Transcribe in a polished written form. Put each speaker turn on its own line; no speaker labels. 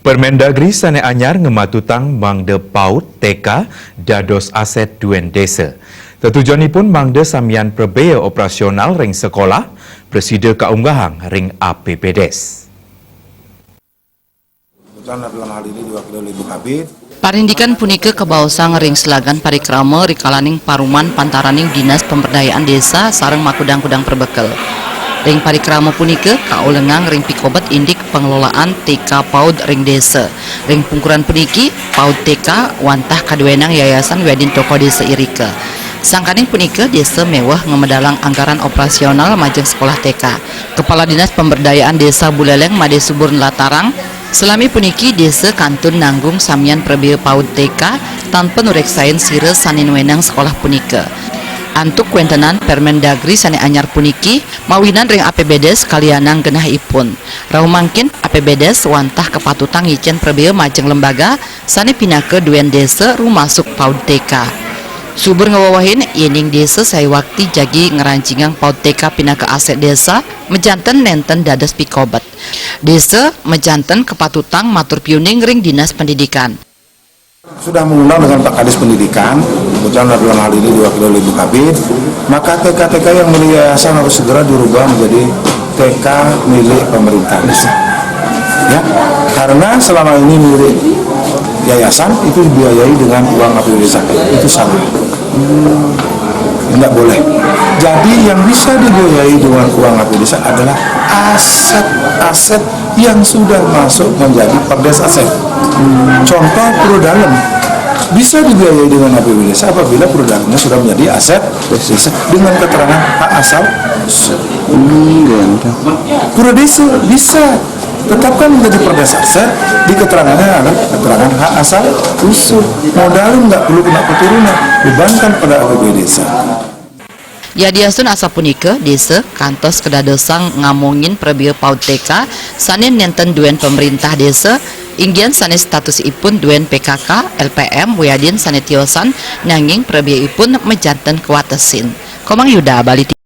Permendagri sane anyar ngematutang mangde PAUD TK dados aset duen desa. Tetujuanipun mangde samian perbea operasional ring sekolah, preside kaunggahang ring APBDes.
Dalam hal ini diwakili oleh Ibu Kabid.
Parindikan punika kebausang ring selagan parikrama rikalaning paruman pantaraning Dinas Pemberdayaan Desa sareng makudang-kudang perbekel. Ring parikrama punika kaulengang ring pikobat indik pengelolaan TK PAUD ring desa. Ring pungkuran puniki PAUD TK wantah kaduenang Yayasan Wedin Toko Desa Irika. Sangkaning punika desa mewah ngemedalang anggaran operasional majeng sekolah TK. Kepala Dinas Pemberdayaan Desa Buleleng Made Subur Latarang selami puniki desa kantun nanggung samian perbea PAUD TK tanpa nureksain sire sanin wenang sekolah punika. Antuk kuentenan Permendagri sane anyar puniki mawinan ring APBDes kalianang genahipun. Rau mangkin APBDes wantah kepatutang ngicen perbea majeng lembaga sane pinake duen desa rumasuk PAUD TK. Subur ngawawahin yening desa saya waktu jagi ngerancingang PAUD TK pinake aset desa mejanten nenten dadas pikobat. Desa mejanten kepatutang matur piuning ring Dinas Pendidikan.
Sudah mengundang dengan Pak Kadis Pendidikan, kebetulan dalam hal ini diwakili oleh Ibu Kabid, maka TK-TK yang milik yayasan harus segera dirubah menjadi TK milik pemerintah desa. Ya, karena selama ini milik yayasan itu dibiayai dengan uang APBD desa, itu salah. Tidak boleh. Jadi yang bisa dibiayai dengan uang APBD desa adalah aset-aset yang sudah masuk menjadi perdes aset. Contoh Purwodalem bisa dibiayai dengan APBD desa apabila Purwodalemnya sudah menjadi aset desa dengan keterangan hak asal. Purwodesa bisa tetapkan menjadi perdes aset di keterangannya adalah keterangan hak asal usul. Modalem nggak perlu kena keturunan, bebankan pada APBD desa.
Yadiasun asa punika desa kantos kedadosang ngamongin perbea PAUD TK sanin nenten duen pemerintah desa inggian sanes status ipun duen PKK LPM Wiyadin sanetiosan nanging perbea ipun mejanten kuatesin. Komang Yuda Bali.